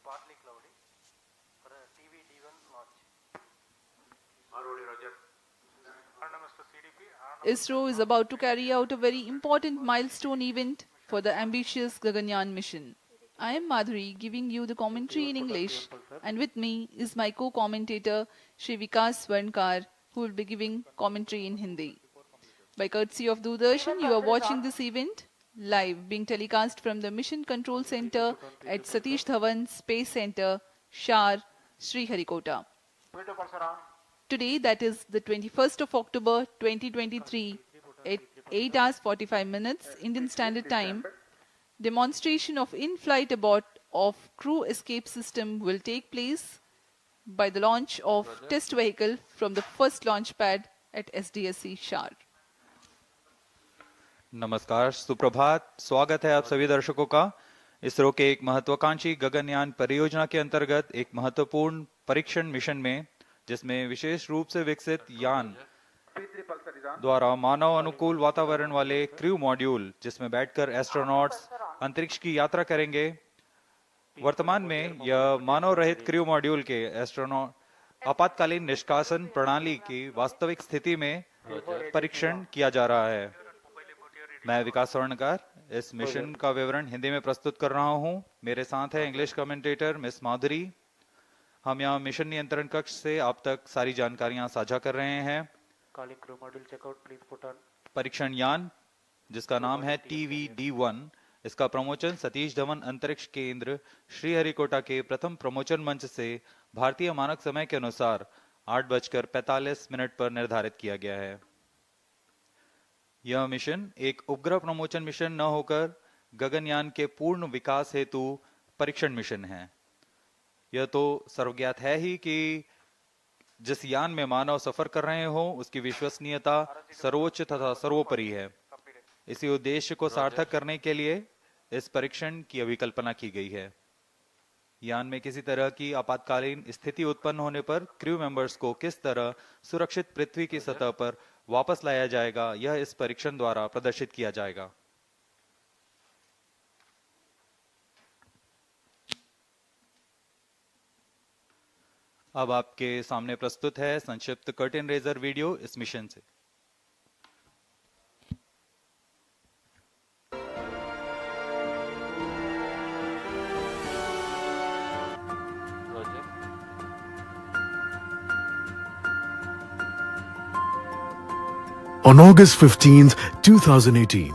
partly cloudy for a TV D1 launch. ISRO is about to carry out a very important milestone event for the ambitious Gaganyaan mission. I am Madhuri giving you the commentary in English, and with me is my co-commentator Shri Vikas Swarnkar, who will be giving commentary in Hindi. By courtesy of Doordarshan, you are watching this event live, being telecast from the Mission Control Center at Satish Dhawan Space Center, Shar, Sriharikota. Today, that is the 21st of October 2023, at 8 hours 45 minutes Indian Standard Time, demonstration of in-flight abort of crew escape system will take place by the launch of test vehicle from the first launch pad at SDSC Shar. नमस्कार, सुप्रभात। स्वागत है आप सभी दर्शकों का इसरो के एक महत्वाकांक्षी गगनयान परियोजना के अंतर्गत एक महत्वपूर्ण परीक्षण मिशन में, जिसमें विशेष रूप से विकसित यान द्वारा मानव अनुकूल वातावरण वाले क्रू मॉड्यूल, जिसमें बैठकर एस्ट्रोनॉट्स अंतरिक्ष की यात्रा करेंगे। वर्तमान में यह मानव रहित क्रू मॉड्यूल के एस्ट्रोनॉट आपातकालीन निष्कासन प्रणाली की वास्तविक स्थिति में परीक्षण किया जा रहा है। मैं विकास स्वर्णकार इस मिशन का विवरण हिंदी में प्रस्तुत कर रहा हूं। मेरे साथ है इंग्लिश कमेंटेटर मिस माधुरी। हम यहाँ मिशन नियंत्रण कक्ष से आप तक सारी जानकारियां साझा कर रहे हैं। परीक्षण यान, जिसका नाम है TVD1, इसका प्रमोचन सतीश धवन अंतरिक्ष केंद्र श्रीहरिकोटा के प्रथम प्रमोचन मंच से भारतीय मानक समय के अनुसार 8:45 पर निर्धारित किया गया है। यह मिशन एक उपग्रह प्रमोचन मिशन न होकर गगनयान के पूर्ण विकास हेतु परीक्षण मिशन है। यह तो सर्वज्ञात है ही कि जिस यान में मानव सफर कर रहे हो उसकी विश्वसनीयता सर्वोच्च तथा सर्वोपरि है। इसी उद्देश्य को सार्थक करने के लिए इस परीक्षण की अभिकल्पना की गई है। यान में किसी तरह की आपातकालीन स्थिति उत्पन्न होने पर क्रू मेंबर्स को किस तरह सुरक्षित पृथ्वी की सतह पर वापस लाया जाएगा, यह इस परीक्षण द्वारा प्रदर्शित किया जाएगा। अब आपके सामने प्रस्तुत है संक्षिप्त कर्टेन रेजर वीडियो इस मिशन से। On August 15th, 2018,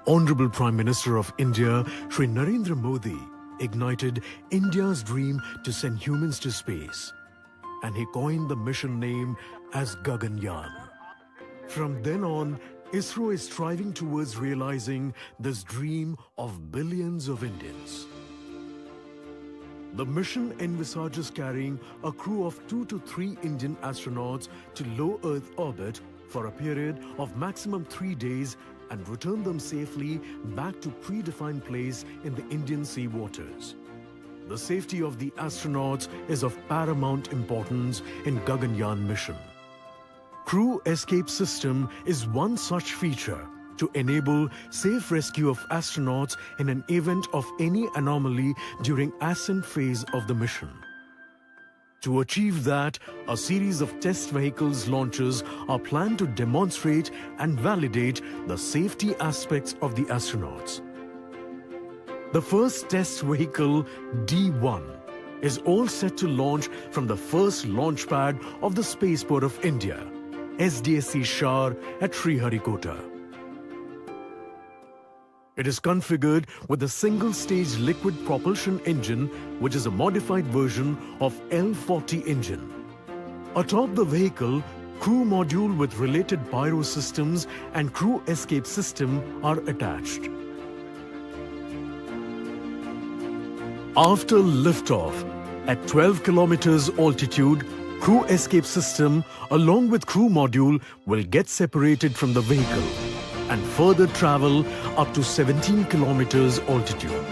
Honorable Prime Minister of India, Shri Narendra Modi, ignited India's dream to send humans to space, and he coined the mission name as Gaganyaan. From then on, ISRO is striving towards realizing this dream of billions of Indians. The mission envisages carrying a crew of 2 to 3 Indian astronauts to low Earth orbit for a period of maximum 3 days and return them safely back to predefined place in the Indian sea waters. The safety of the astronauts is of paramount importance in Gaganyaan mission. Crew escape system is one such feature to enable safe rescue of astronauts in an event of any anomaly during ascent phase of the mission. To achieve that, a series of test vehicles launches are planned to demonstrate and validate the safety aspects of the astronauts. The first test vehicle, D1, is all set to launch from the first launch pad of the Spaceport of India, SDSC Shar at Sriharikota. It is configured with a single-stage liquid propulsion engine, which is a modified version of L40 engine. Atop the vehicle, crew module with related pyro systems and crew escape system are attached. After liftoff, at 12 kilometers altitude, crew escape system along with crew module will get separated from the vehicle and further travel up to 17 kilometers altitude.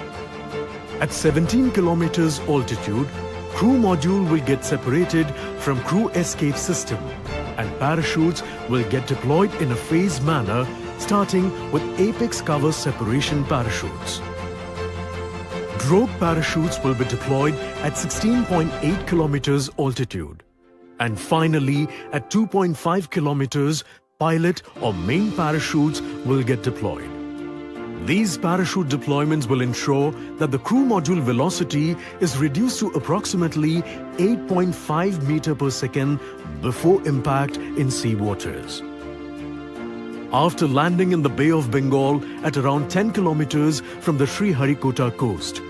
At 17 kilometers altitude, crew module will get separated from crew escape system and parachutes will get deployed in a phased manner, starting with apex cover separation parachutes. Drogue parachutes will be deployed at 16.8 kilometers altitude. And finally, at 2.5 kilometers, pilot or main parachutes will get deployed. These parachute deployments will ensure that the crew module velocity is reduced to approximately 8.5 meter per second before impact in sea waters. After landing in the Bay of Bengal at around 10 kilometers from the Sriharikota coast,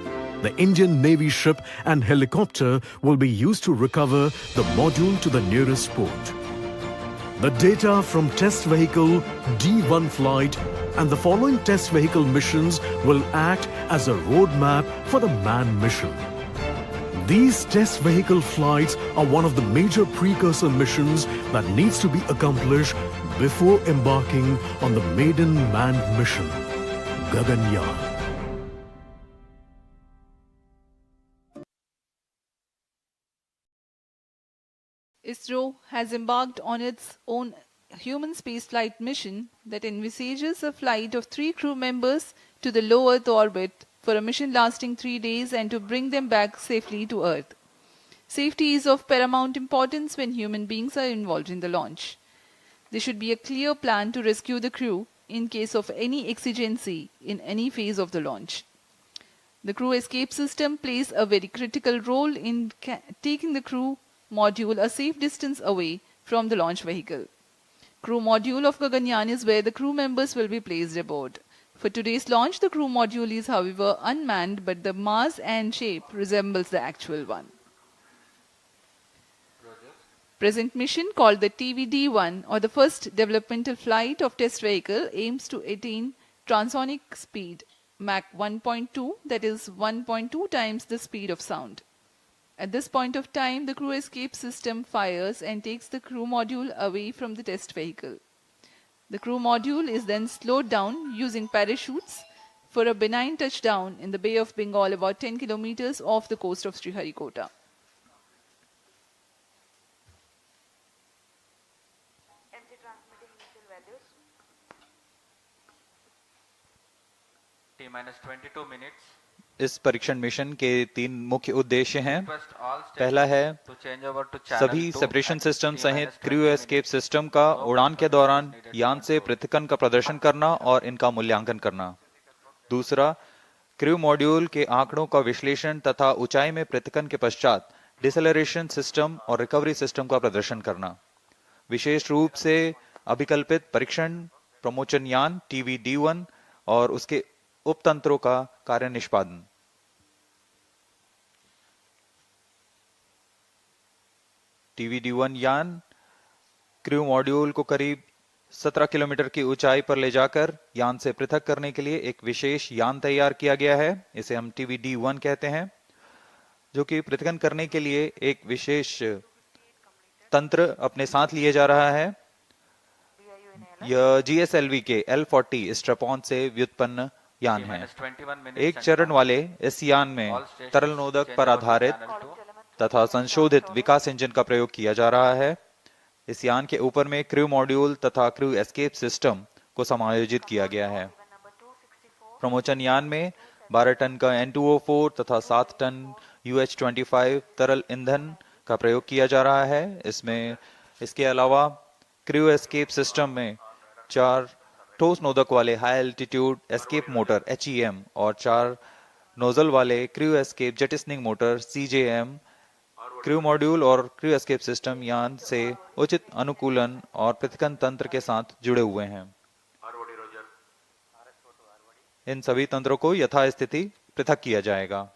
the Indian Navy ship and helicopter will be used to recover the module to the nearest port. The data from test vehicle D1 flight and the following test vehicle missions will act as a roadmap for the manned mission. These test vehicle flights are one of the major precursor missions that needs to be accomplished before embarking on the maiden manned mission, Gaganyaan. ISRO has embarked on its own human spaceflight mission that envisages a flight of 3 crew members to the low Earth orbit for a mission lasting 3 days and to bring them back safely to Earth. Safety is of paramount importance when human beings are involved in the launch. There should be a clear plan to rescue the crew in case of any exigency in any phase of the launch. The crew escape system plays a very critical role in taking the crew module a safe distance away from the launch vehicle. Crew module of Gaganyaan is where the crew members will be placed aboard. For today's launch, the crew module is however unmanned, but the mass and shape resembles the actual one. Present mission, called the TVD-1 or the first developmental flight of test vehicle, aims to attain transonic speed Mach 1.2, that is 1.2 times the speed of sound. At this point of time, the crew escape system fires and takes the crew module away from the test vehicle. The crew module is then slowed down using parachutes for a benign touchdown in the Bay of Bengal about 10 kilometers off the coast of Sriharikota. MC transmitting initial values. T minus 22 minutes. इस परीक्षण mission के 3 मुख्य उद्देश्य हैं। Request all पहला है stations to change over to channel सभी 2 separation at system T सहित minus crew 20 escape minutes. System का उड़ान के दौरान यान से पृथक्करण का प्रदर्शन करना और इनका मूल्यांकन करना। दूसरा, क्रू मॉड्यूल के आंकड़ों का विश्लेषण तथा ऊंचाई में पृथक्करण के पश्चात डिसेलरेशन सिस्टम और रिकवरी सिस्टम का प्रदर्शन करना। विशेष रूप से अभिकल्पित परीक्षण प्रमोचन यान TVD-1 और उसके उपतंत्रों का कार्य निष्पादन। TVD-1 यान क्रू मॉड्यूल को करीब 17 किलोमीटर की ऊंचाई पर ले जाकर यान से पृथक करने के लिए एक विशेष यान तैयार किया गया है, इसे हम TVD-1 कहते हैं, जो कि पृथक्करण करने के लिए एक विशेष तंत्र अपने साथ लिए जा रहा है। यह GSLV के L40 स्ट्रैप-ऑन से व्युत्पन्न यान है। एक चरण वाले इस यान में तरल नोदक पर आधारित तथा संशोधित विकास इंजन का प्रयोग किया जा रहा है। इस यान के ऊपर में क्रू मॉड्यूल तथा क्रू एस्केप सिस्टम को समायोजित किया गया है। प्रमोचन यान में 12 टन का N2O4 तथा 7 टन UH-25 तरल ईंधन का प्रयोग किया जा रहा है। इसके अलावा क्रू एस्केप सिस्टम में 4 ठोस नोदक वाले high altitude escape motor HEM और 4 नोजल वाले crew escape jettisoning motor CJM crew module और क्रू एस्केप सिस्टम यान से उचित अनुकूलन और पृथक्करण तंत्र के साथ जुड़े हुए हैं। इन सभी तंत्रों को यथास्थिति पृथक किया जाएगा।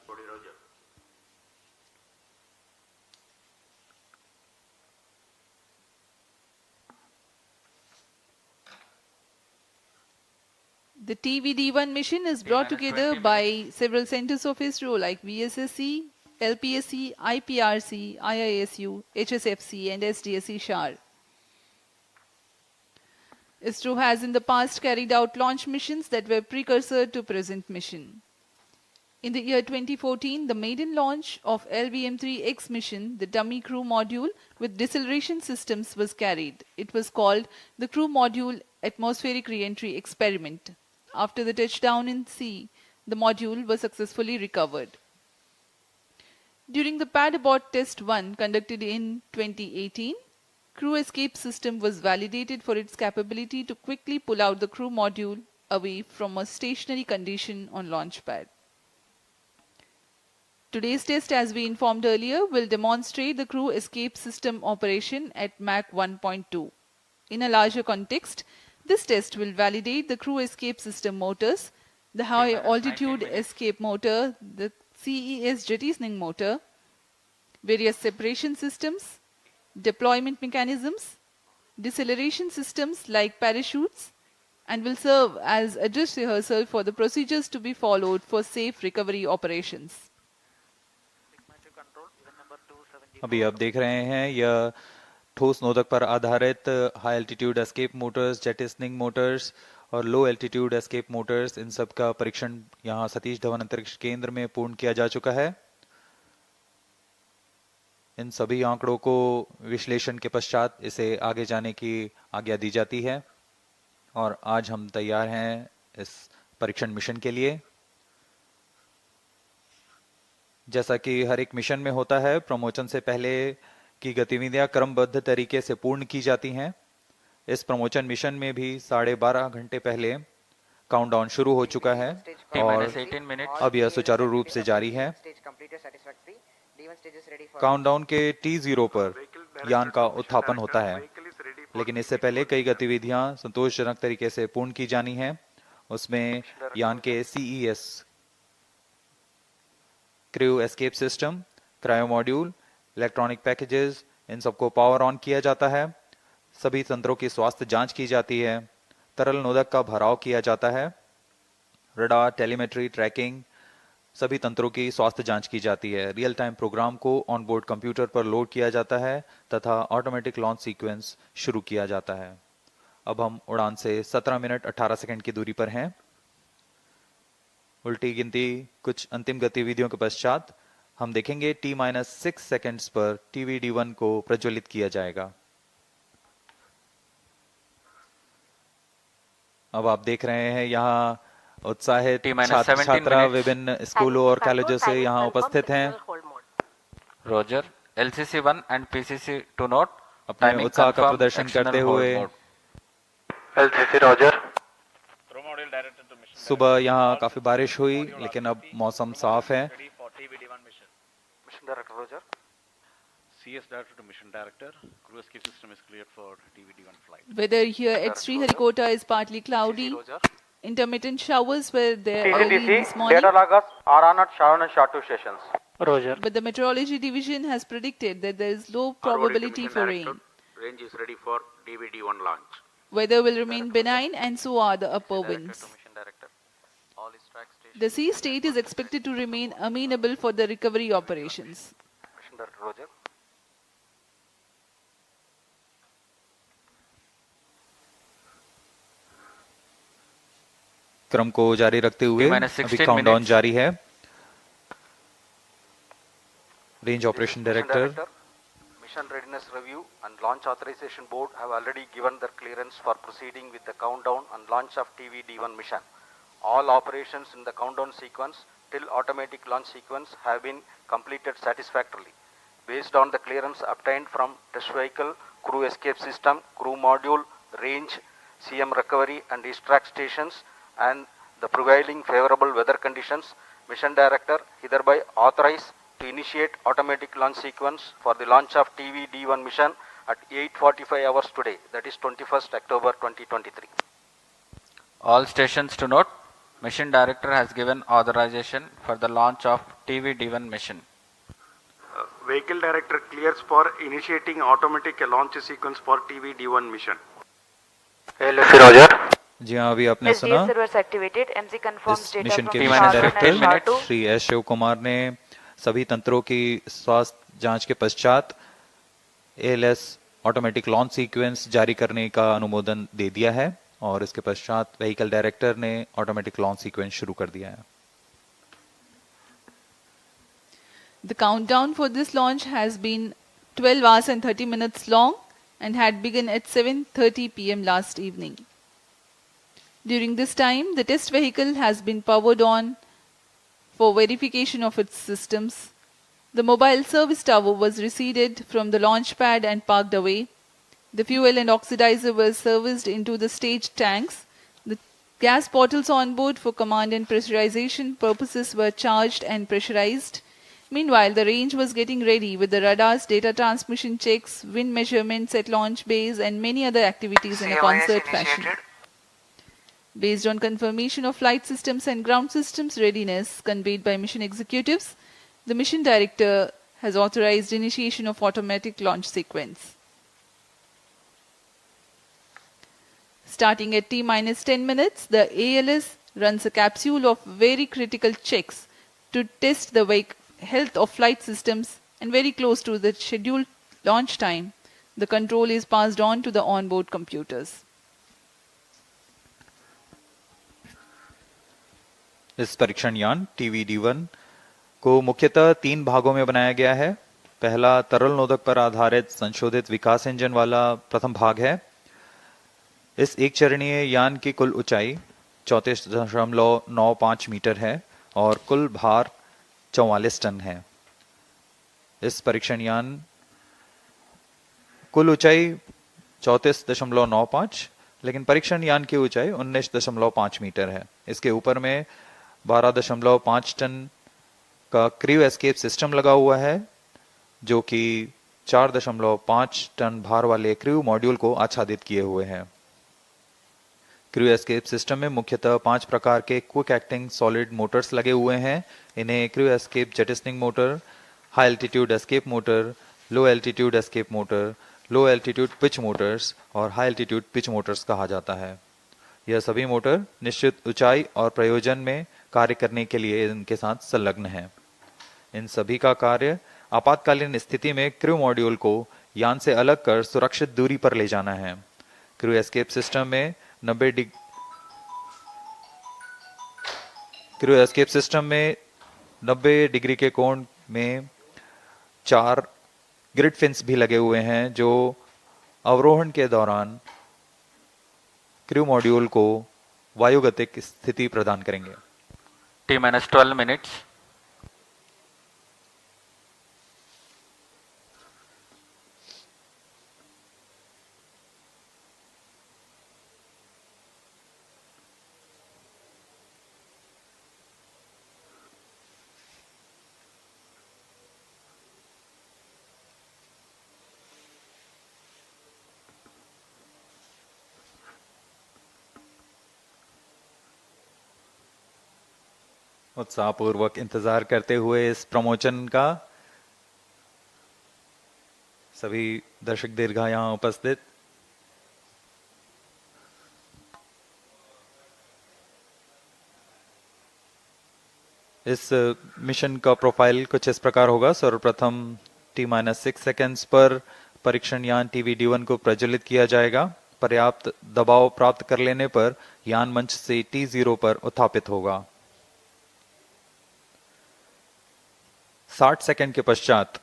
The TVD-1 mission is brought together by several centers of ISRO like VSSC, LPSC, IPRC, IISU, HSFC and SDSC SHAR. ISRO has in the past carried out launch missions that were precursor to present mission. In the year 2014, the maiden launch of LVM-3X mission, the dummy crew module with deceleration systems was carried. It was called the Crew Module Atmospheric Re-entry Experiment. After the touchdown in sea, The module was successfully recovered. During the pad abort test 1 conducted in 2018, crew escape system was validated for its capability to quickly pull out the crew module away from a stationary condition on launch pad. Today's test, as we informed earlier, will demonstrate the crew escape system operation at Mach 1.2. In a larger context, this test will validate the crew escape system motors, the high altitude escape motor, the CES jettisoning motor, various separation systems, deployment mechanisms, deceleration systems like parachutes, and will serve as a dress rehearsal for the procedures to be followed for safe recovery operations. अभी आप देख रहे हैं यह ठोस नोदक पर आधारित high altitude escape motors, jettisoning motors और लो एल्टीट्यूड एस्केप मोटर्स, इन सब का परीक्षण यहां सतीश धवन अंतरिक्ष केंद्र में पूर्ण किया जा चुका है। इन सभी आंकड़ों को विश्लेषण के पश्चात इसे आगे जाने की आज्ञा दी जाती है और आज हम तैयार हैं इस परीक्षण मिशन के लिए। जैसा कि हर एक मिशन में होता है, प्रमोशन से पहले की गतिविधियां क्रमबद्ध तरीके से पूर्ण की जाती हैं। इस प्रमोशन मिशन में भी 12.5 घंटे पहले काउंटडाउन शुरू हो चुका है और अब यह सुचारू रूप से जारी है। काउंटडाउन के T0 पर यान का उत्थापन होता है, लेकिन इससे पहले कई गतिविधियां संतोषजनक तरीके से पूर्ण की जानी है। उसमें यान के CES crew escape system, cryo module, electronic packages, इन सबको पावर ऑन किया जाता है। सभी तंत्रों की स्वास्थ्य जांच की जाती है। तरल नोदक का भराव किया जाता है। रडार, टेलीमेट्री, ट्रैकिंग, सभी तंत्रों की स्वास्थ्य जांच की जाती है। रियल टाइम प्रोग्राम को ऑन बोर्ड कंप्यूटर पर लोड किया जाता है तथा ऑटोमेटिक लॉन्च सीक्वेंस शुरू किया जाता है। अब हम उड़ान से 17 मिनट 18 सेकंड की दूरी पर हैं। उल्टी गिनती कुछ अंतिम गतिविधियों के पश्चात हम देखेंगे T-6 सेकंड्स पर TVD-1 को प्रज्वलित किया जाएगा। अब आप देख रहे हैं यहाँ उत्साहित छात्र छात्रा विभिन्न स्कूलों और कॉलेजों से यहाँ उपस्थित हैं। Roger, LCC-1 and PCC-2 note, अपने उत्साह का प्रदर्शन करते हुए LCC रोजर। सुबह यहाँ काफी बारिश हुई, लेकिन अब मौसम साफ है। Mission director Roger. CS director to mission director, crew escape system is cleared for TVD-1 flight. Weather here at Sriharikota is partly cloudy. Intermittent showers were there early this morning. Data loggers are on at Sharon and Shatu stations. Roger. But the meteorology division has predicted that there is low probability for rain. Range is ready for TVD-1 launch. Weather will remain benign and so are the upper winds. The sea state is expected to remain amenable for the recovery operations. Mission director Roger. क्रम को जारी रखते हुए अभी countdown जारी है। Range operation director. Mission readiness review and launch authorization board have already given their clearance for proceeding with the countdown and launch of TVD-1 mission. All operations in the countdown sequence till automatic launch sequence have been completed satisfactorily. Based on the clearance obtained from test vehicle, crew escape system, crew module, range, CM recovery and extract stations and the prevailing favorable weather conditions, Mission Director hereby authorize to initiate automatic launch sequence for the launch of TVD-1 mission at 8:45 hours today, that is 21st October 2023. All stations to note, Mission Director has given authorization for the launch of TVD-1 mission. Vehicle Director clears for initiating automatic launch sequence for TVD-1 mission. LC Roger. जी हाँ, अभी आपने सुना servers activated. MC confirms इस data mission from के T-minus mission 15 director minutes. Shri S Shiv Kumar ने सभी तंत्रों की स्वास्थ्य जांच के पश्चात ALS ऑटोमेटिक लॉन्च सीक्वेंस जारी करने का अनुमोदन दे दिया है और इसके पश्चात व्हीकल डायरेक्टर ने ऑटोमेटिक लॉन्च सीक्वेंस शुरू कर दिया है। The countdown for this launch has been 12 hours and 30 minutes long and had begun at 7:30 p.m. last evening. During this time, the test vehicle has been powered on for verification of its systems. The mobile service tower was reseated from the launch pad and parked away. The fuel and oxidizer were serviced into the stage tanks. The gas bottles on board for command and pressurization purposes were charged and pressurized. Meanwhile, the range was getting ready with the radars, data transmission checks, wind measurements at launch bays, and many other activities in a concert fashion. Based on confirmation of flight systems and ground systems readiness conveyed by mission executives, the mission director has authorized initiation of automatic launch sequence. Starting at T-10 minutes, the ALS runs a capsule of very critical checks to test the health of flight systems, and very close to the scheduled launch time, the control is passed on to the onboard computers. इस परीक्षण यान TVD-1 को मुख्यतः 3 भागों में बनाया गया है। पहला तरल नोदक पर आधारित संशोधित विकास इंजन वाला प्रथम भाग है। इस एक चरणीय यान की कुल ऊंचाई 34.95 मीटर है और कुल भार 44 टन है। इस परीक्षण यान कुल ऊंचाई 34.95, लेकिन परीक्षण यान की ऊंचाई 19.5 मीटर है। इसके ऊपर में 12.5 टन का क्रू एस्केप सिस्टम लगा हुआ है, जो कि 4.5 टन भार वाले क्रू मॉड्यूल को आच्छादित किए हुए हैं। क्रू एस्केप सिस्टम में मुख्यतः 5 प्रकार के क्विक एक्टिंग सॉलिड मोटर्स लगे हुए हैं। इन्हें crew escape jettisoning motor, high altitude escape motor, low altitude escape motor, low altitude pitch motors और हाई एल्टीट्यूड पिच मोटर्स कहा जाता है। यह सभी मोटर निश्चित ऊंचाई और प्रयोजन में कार्य करने के लिए इनके साथ संलग्न हैं। इन सभी का कार्य आपातकालीन स्थिति में क्रू मॉड्यूल को यान से अलग कर सुरक्षित दूरी पर ले जाना है। क्रू एस्केप सिस्टम में 90 डिग्री के कोण में 4 ग्रिड फिन्स भी लगे हुए हैं, जो अवरोहण के दौरान क्रू मॉड्यूल को वायुगतिक स्थिति प्रदान करेंगे। T-12 minutes. उत्साहपूर्वक इंतजार करते हुए इस प्रमोशन का सभी दर्शक दीर्घा यहां उपस्थित। इस मिशन का प्रोफाइल कुछ इस प्रकार होगा। सर्वप्रथम T-6 सेकेंड्स पर परीक्षण यान TVD-1 को प्रज्वलित किया जाएगा। पर्याप्त दबाव प्राप्त कर लेने पर यान मंच से T0 पर उत्थापित होगा। 60 सेकंड के पश्चात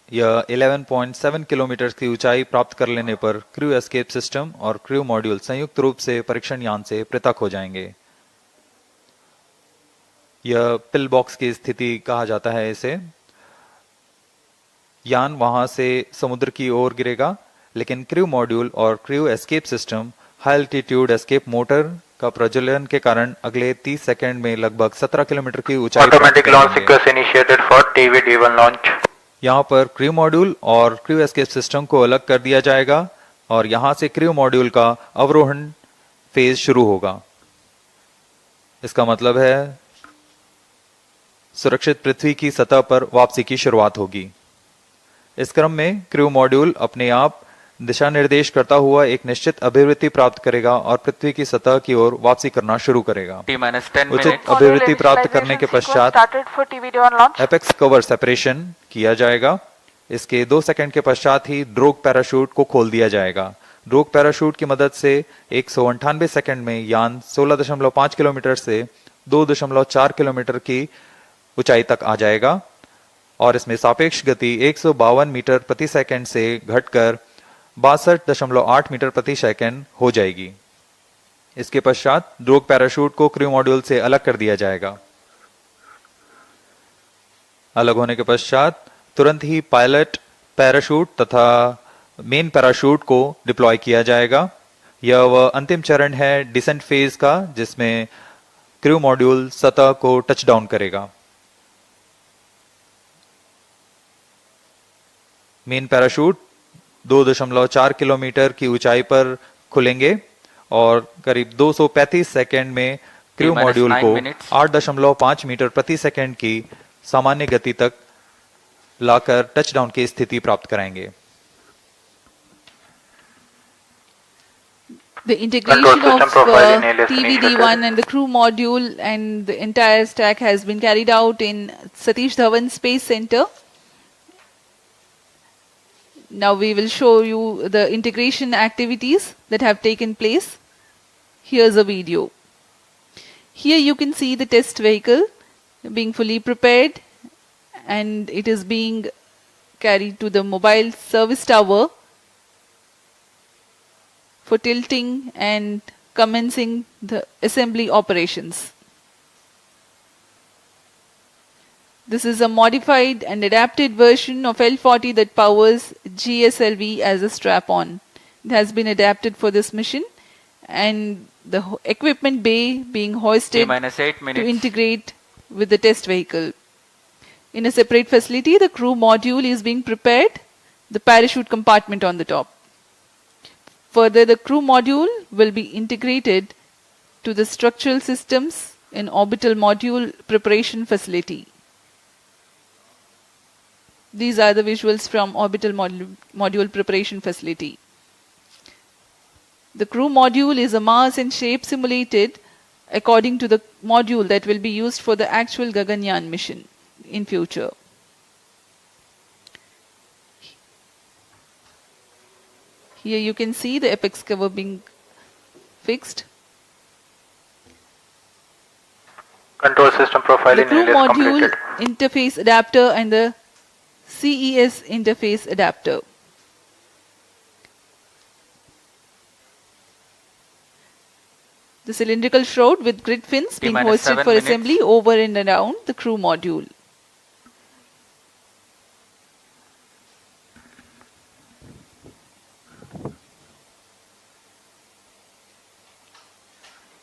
यह 11.7 किलोमीटर की ऊंचाई प्राप्त कर लेने पर क्रू एस्केप सिस्टम और क्रू मॉड्यूल संयुक्त रूप से परीक्षण यान से पृथक हो जाएंगे। यह पिल बॉक्स की स्थिति कहा जाता है इसे। यान वहां से समुद्र की ओर गिरेगा, लेकिन क्रू मॉड्यूल और crew escape system high altitude escape motor का प्रज्वलन के कारण अगले 30 सेकंड में लगभग 17 किलोमीटर की ऊंचाई automatic launch sequence initiated for TVD-1 launch. यहाँ पर क्रू मॉड्यूल और क्रू एस्केप सिस्टम को अलग कर दिया जाएगा और यहां से क्रू मॉड्यूल का अवरोहण फेज शुरू होगा। इसका मतलब है सुरक्षित पृथ्वी की सतह पर वापसी की शुरुआत होगी। इस क्रम में क्रू मॉड्यूल अपने आप दिशा निर्देश करता हुआ एक निश्चित अभिवृत्ति प्राप्त करेगा और पृथ्वी की सतह की ओर वापसी करना शुरू करेगा। उचित अभिवृत्ति प्राप्त करने के पश्चात एपेक्स कवर सेपरेशन किया जाएगा। इसके 2 सेकंड के पश्चात ही ड्रोग पैराशूट को खोल दिया जाएगा। ड्रोग पैराशूट की मदद से 198 सेकंड में यान 16.5 किलोमीटर से 2.4 किलोमीटर की ऊंचाई तक आ जाएगा और इसमें सापेक्ष गति 152 मीटर प्रति सेकंड से घटकर 62.8 मीटर प्रति सेकंड हो जाएगी। इसके पश्चात ड्रोग पैराशूट को क्रू मॉड्यूल से अलग कर दिया जाएगा। अलग होने के पश्चात तुरंत ही पायलट पैराशूट तथा मेन पैराशूट को डिप्लॉय किया जाएगा। यह वह अंतिम चरण है डिसेंट फेज का, जिसमें क्रू मॉड्यूल सतह को टच डाउन करेगा। मेन पैराशूट 2.4 किलोमीटर की ऊंचाई पर खुलेंगे और करीब 235 सेकंड में क्रू मॉड्यूल को 8.5 मीटर प्रति सेकंड की सामान्य गति तक लाकर टचडाउन की स्थिति प्राप्त कराएंगे। The integration of TVD1 and the crew module and the entire stack has been carried out in Satish Dhawan Space Center. Now we will show you the integration activities that have taken place. Here's a video. Here you can see the test vehicle being fully prepared, and it is being carried to the mobile service tower for tilting and commencing the assembly operations. This is a modified and adapted version of L40 that powers GSLV as a strap-on. It has been adapted for this mission, and the equipment bay being hoisted to integrate with the test vehicle. In a separate facility, the crew module is being prepared, the parachute compartment on the top. Further, the crew module will be integrated to the structural systems in orbital module preparation facility. These are the visuals from orbital module preparation facility. The crew module is a mass and shape simulated according to the module that will be used for the actual Gaganyaan mission in future. Here you can see the apex cover being fixed. Control system profiling The crew is module, completed. interface adapter and the CES interface adapter. The cylindrical shroud with grid fins being hoisted for assembly over and around the crew module.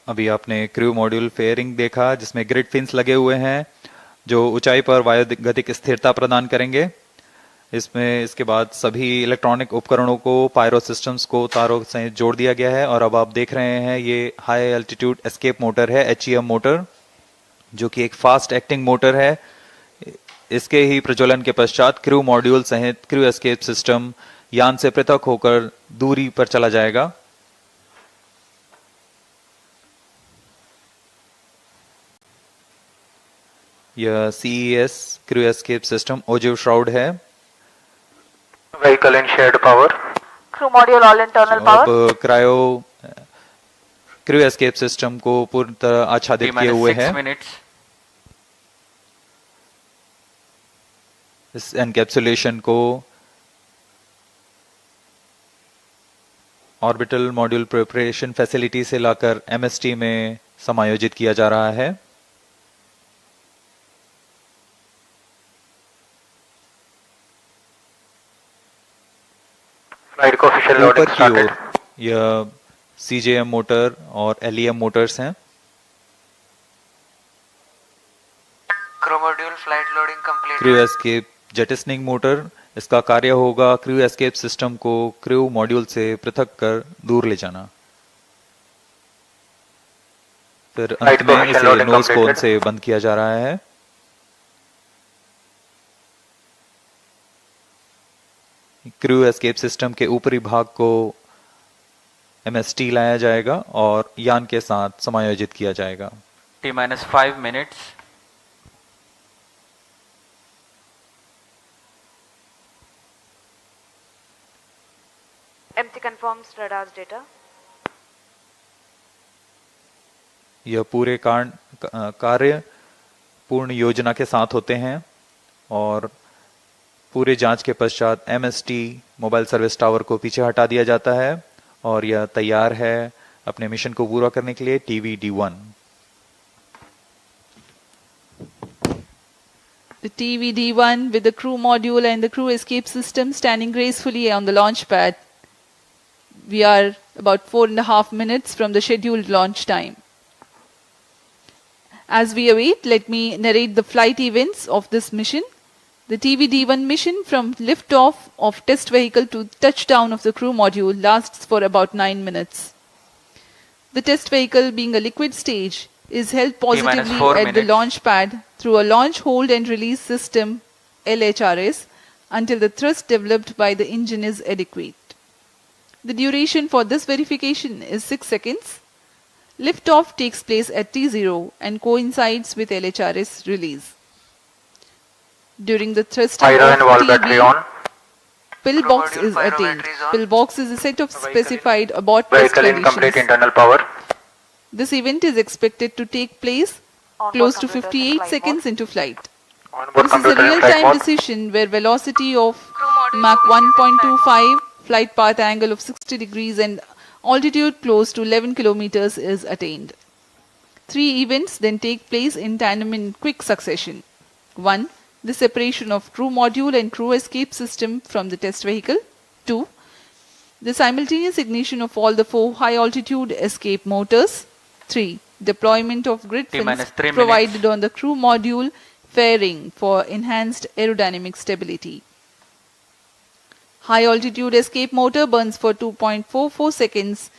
अभी आपने crew module fairing देखा, जिसमें grid fins लगे हुए हैं जो ऊंचाई पर वायुगतिक स्थिरता प्रदान करेंगे। इसमें इसके बाद सभी इलेक्ट्रॉनिक उपकरणों को, पायरो सिस्टम्स को तारों से जोड़ दिया गया है। और अब आप देख रहे हैं ये हाई एल्टीट्यूड एस्केप मोटर है, HEM मोटर, जो कि एक फास्ट एक्टिंग मोटर है। इसके ही प्रज्वलन के पश्चात क्रू मॉड्यूल सहित क्रू एस्केप सिस्टम यान से पृथक होकर दूरी पर चला जाएगा। यह CES crew escape system ogive shroud है। Vehicle in shared power. Crew module all internal power. अब क्रायो क्रू एस्केप सिस्टम को पूर्ण तरह आच्छादित किए हुए हैं। इस एनकैप्सुलेशन को ऑर्बिटल मॉड्यूल प्रिपरेशन फैसिलिटी से लाकर MST में समायोजित किया जा रहा है। ऊपर की ओर यह CJM मोटर और LEM मोटर्स हैं। Crew module flight loading complete. Crew escape jettisoning motor, इसका कार्य होगा क्रू एस्केप सिस्टम को क्रू मॉड्यूल से पृथक कर दूर ले जाना। फिर अंत में इसे नोज कोन से बंद किया जा रहा है। क्रू एस्केप सिस्टम के ऊपरी भाग को MST लाया जाएगा और यान के साथ समायोजित किया जाएगा। T-5 minutes. MC confirms radar's data. यह पूरे कार्य पूर्ण योजना के साथ होते हैं और पूरे जांच के पश्चात MST मोबाइल सर्विस टावर को पीछे हटा दिया जाता है और यह तैयार है अपने मिशन को पूरा करने के लिए TVD-1। The TVD-1 with the crew module and the crew escape system standing gracefully on the launch pad. We are about 4.5 minutes from the scheduled launch time. As we await, let me narrate the flight events of this mission. The TVD-1 mission from liftoff of test vehicle to touchdown of the crew module lasts for about 9 minutes. The test vehicle, being a liquid stage, is held positively at the launch pad through a launch hold and release system LHRS until the thrust developed by the engine is adequate. The duration for this verification is 6 seconds. Liftoff takes place at T0 and coincides with LHRS release. During the thrusting of TB, pillbox is attained. Pillbox is a set of specified abort test conditions. Internal power. This event is expected to take place close to 58 seconds into flight. This is a real-time decision where velocity of Mach 1.25, flight path angle of 60 degrees and altitude close to 11 kilometers is attained. 3 events then take place in tandem in quick succession. 1. The separation of crew module and crew escape system from the test vehicle. 2. The simultaneous ignition of all the 4 high-altitude escape motors. 3. Deployment of grid fins provided on the crew module fairing for enhanced aerodynamic stability. High-altitude escape motor burns for 2.44 seconds,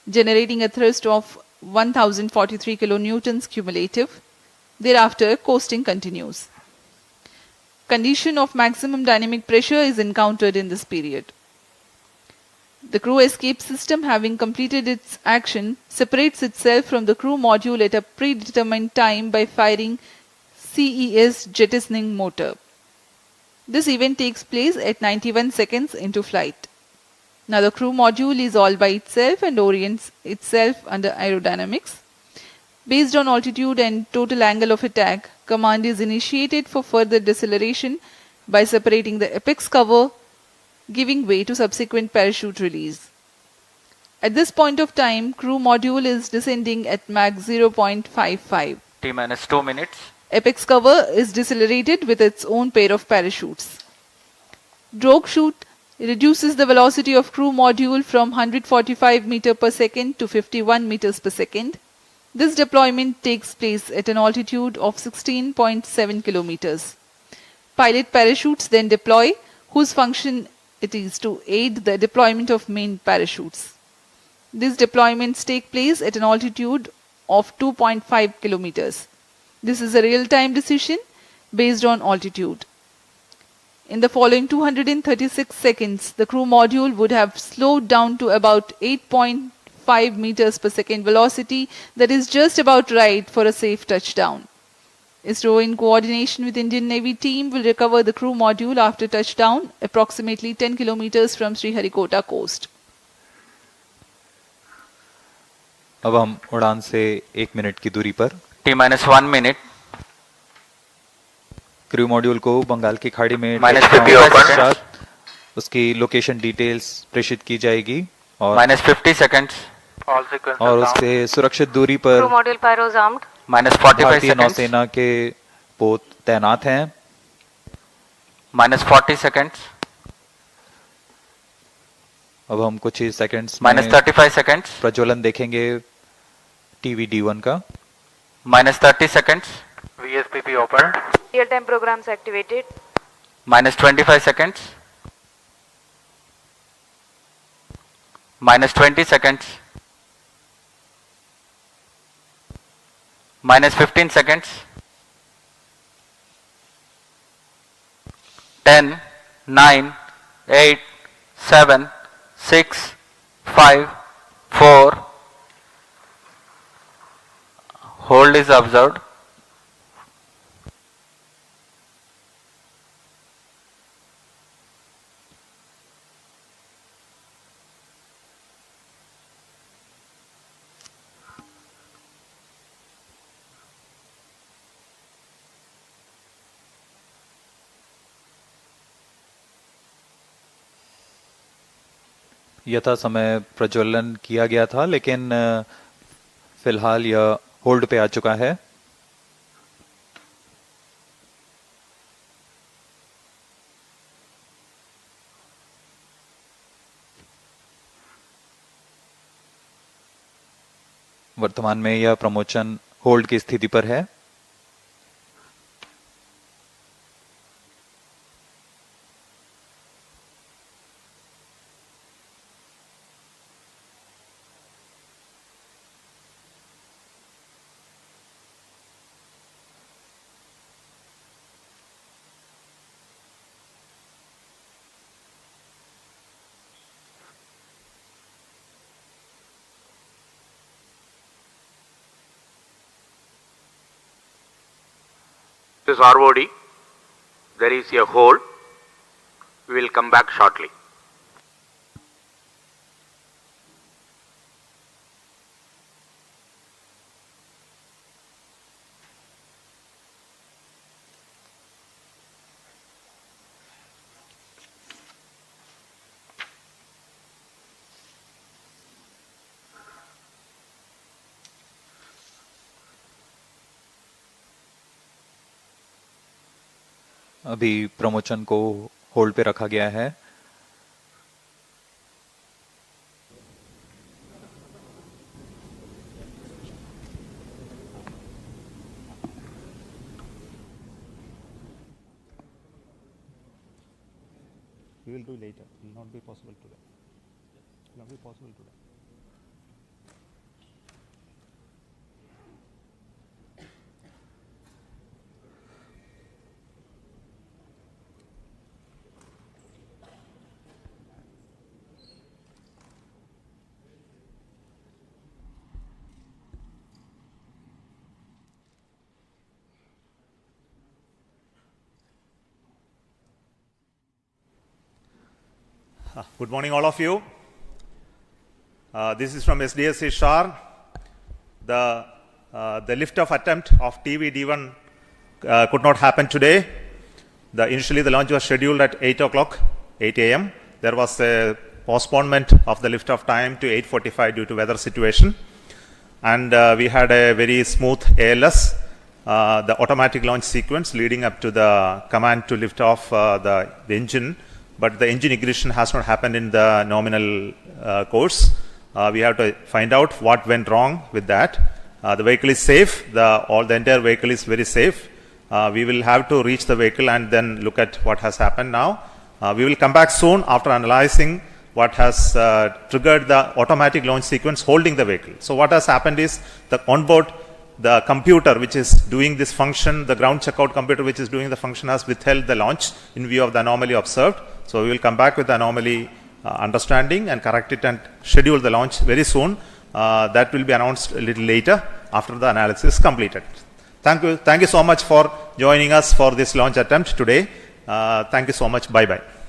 generating a thrust of 1043 kilonewtons cumulative. Thereafter, coasting continues. Condition of maximum dynamic pressure is encountered in this period. The crew escape system, having completed its action, separates itself from the crew module at a predetermined time by firing CES jettisoning motor. This event takes place at 91 seconds into flight. Now the crew module is all by itself and orients itself under aerodynamics. Based on altitude and total angle of attack, command is initiated for further deceleration by separating the apex cover, giving way to subsequent parachute release. At this point of time, crew module is descending at Mach 0.55. T-minus 2 minutes. Apex cover is decelerated with its own pair of parachutes. Drogue chute reduces the velocity of crew module from 145 meters per second to 51 meters per second. This deployment takes place at an altitude of 16.7 kilometers. Pilot parachutes then deploy, whose function it is to aid the deployment of main parachutes. These deployments take place at an altitude of 2.5 kilometers. This is a real-time decision based on altitude. In the following 236 seconds, the crew module would have slowed down to about 8.5 meters per second velocity, that is just about right for a safe touchdown. ISRO, in coordination with Indian Navy team, will recover the crew module after touchdown approximately 10 kilometers from Sriharikota coast. अब हम उड़ान से 1 minute की दूरी पर T-minus 1 minute. Crew module को बंगाल की खाड़ी में उसकी लोकेशन डिटेल्स प्रेषित की जाएगी और -50 seconds. और उससे सुरक्षित दूरी पर Crew module pyros armed. -45 भारतीय seconds. नौसेना के पोत तैनात हैं. -40 seconds. अब हम कुछ ही सेकंड्स में -35 seconds. प्रज्वलन देखेंगे TVD-1 का. -30 seconds. VSPP opened. Real-time programs activated. -25 seconds. -20 seconds. -15 seconds. 10, 9, 8, 7, 6, 5, 4. Hold is observed. यथा समय प्रज्वलन किया गया था, लेकिन फिलहाल यह होल्ड पे आ चुका है। वर्तमान में यह प्रमोशन होल्ड की स्थिति पर है। This is ROD. There is a hold. We will come back shortly. अभी प्रमोशन को होल्ड पे रखा गया है। We will do later. It will not be possible today. It will not be possible today. Good morning, all of you. This is from SDSC SHAR. The lift-off attempt of TV-D1 could not happen today. Initially, the launch was scheduled at 8 a.m. There was a postponement of the lift-off time to 8:45 due to weather situation. And we had a very smooth ALS, the automatic launch sequence leading up to the command to lift off the engine. But the engine ignition has not happened in the nominal course. We have to find out what went wrong with that. The vehicle is safe. The entire vehicle is very safe. We will have to reach the vehicle and then look at what has happened now. We will come back soon after analyzing what has triggered the automatic launch sequence holding the vehicle. So what has happened is the onboard, the computer which is doing this function, the ground checkout computer which is doing the function has withheld the launch in view of the anomaly observed. So we will come back with the anomaly understanding and correct it and schedule the launch very soon. That will be announced a little later after the analysis is completed. Thank you so much for joining us for this launch attempt today. Thank you so much. Bye-bye.